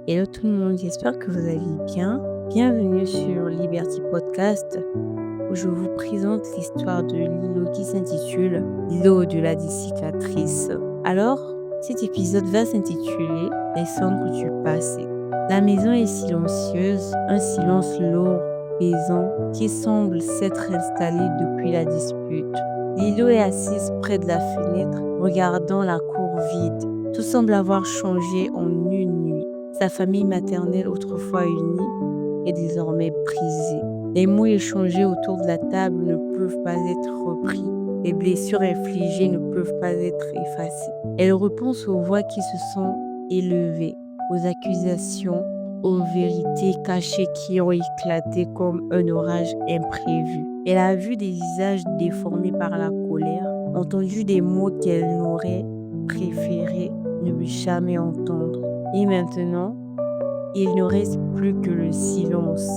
Hello tout le monde, j'espère que vous allez bien. Bienvenue sur Liberty Podcast où je vous présente l'histoire de Lilo qui s'intitule Lilo au-delà des cicatrices. Alors, cet épisode va s'intituler Les cendres du passé. La maison est silencieuse, un silence lourd, pesant, qui semble s'être installé depuis la dispute. Lilo est assise près de la fenêtre, regardant la cour vide. Tout semble avoir changé en une nuit. Sa famille maternelle, autrefois unie, est désormais brisée. Les mots échangés autour de la table ne peuvent pas être repris. Les blessures infligées ne peuvent pas être effacées. Elle repense aux voix qui se sont élevées, aux accusations, aux vérités cachées qui ont éclaté comme un orage imprévu. Elle a vu des visages déformés par la colère, entendu des mots qu'elle n'aurait préféré ne jamais entendre. Et maintenant, il ne reste plus que le silence.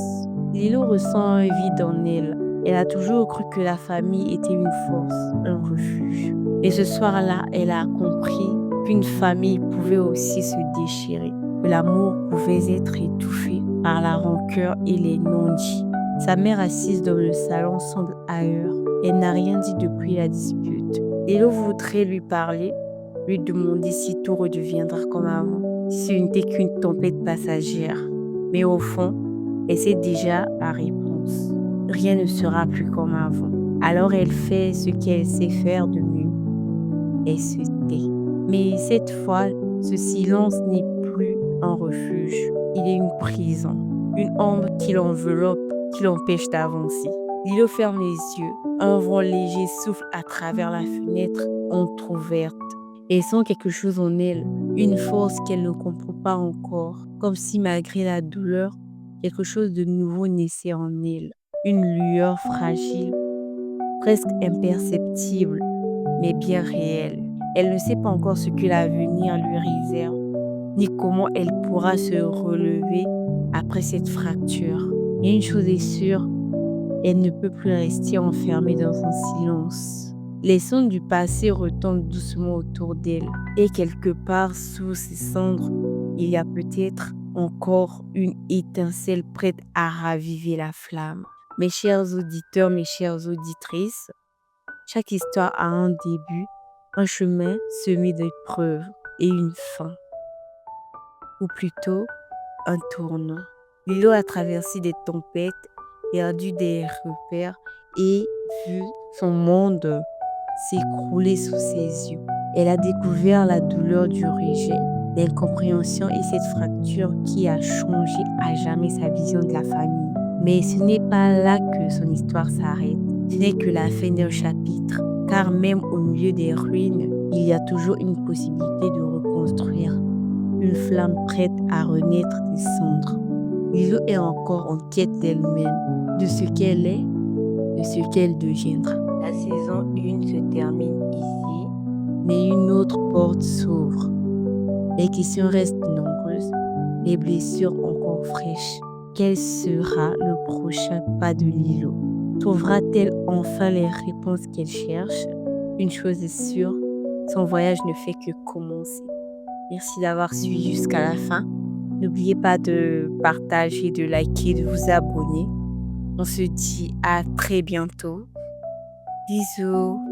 Lilo ressent un vide en elle. Elle a toujours cru que la famille était une force, un refuge. Et ce soir-là, elle a compris qu'une famille pouvait aussi se déchirer, que l'amour pouvait être étouffé par la rancœur et les non-dits. Sa mère assise dans le salon semble ailleurs. Elle n'a rien dit depuis la dispute. Lilo voudrait lui parler, lui demander si tout redeviendra comme avant, si ce n'était qu'une tempête passagère. Mais au fond, elle sait déjà la réponse. Rien ne sera plus comme avant. Alors elle fait ce qu'elle sait faire de mieux. Elle se tait. Mais cette fois, ce silence n'est plus un refuge. Il est une prison. Une ombre qui l'enveloppe, qui l'empêche d'avancer. Lilo ferme les yeux. Un vent léger souffle à travers la fenêtre entrouverte. Elle sent quelque chose en elle, une force qu'elle ne comprend pas encore, comme si malgré la douleur, quelque chose de nouveau naissait en elle. Une lueur fragile, presque imperceptible, mais bien réelle. Elle ne sait pas encore ce que l'avenir lui réserve, ni comment elle pourra se relever après cette fracture. Et une chose est sûre, elle ne peut plus rester enfermée dans son silence. Les sons du passé retombent doucement autour d'elle. Et quelque part sous ces cendres, il y a peut-être encore une étincelle prête à raviver la flamme. Mes chers auditeurs, mes chères auditrices, chaque histoire a un début, un chemin semé d'épreuves et une fin, ou plutôt un tournant. Lilo a traversé des tempêtes, perdu des repères et vu son monde s'écrouler sous ses yeux. Elle a découvert la douleur du rejet, l'incompréhension et cette fracture qui a changé à jamais sa vision de la famille. Mais ce n'est pas là que son histoire s'arrête. Ce n'est que la fin d'un chapitre, car même au milieu des ruines, il y a toujours une possibilité de reconstruire, une flamme prête à renaître des cendres. Lilo est encore en quête d'elle-même, de ce qu'elle est, de ce qu'elle deviendra. La saison 1 se termine ici, mais une autre porte s'ouvre. Les questions restent nombreuses, les blessures encore fraîches. Quel sera le prochain pas de Lilo? Trouvera-t-elle enfin les réponses qu'elle cherche? Une chose est sûre, son voyage ne fait que commencer. Merci d'avoir suivi jusqu'à la fin. N'oubliez pas de partager, de liker, de vous abonner. On se dit à très bientôt. Bisous.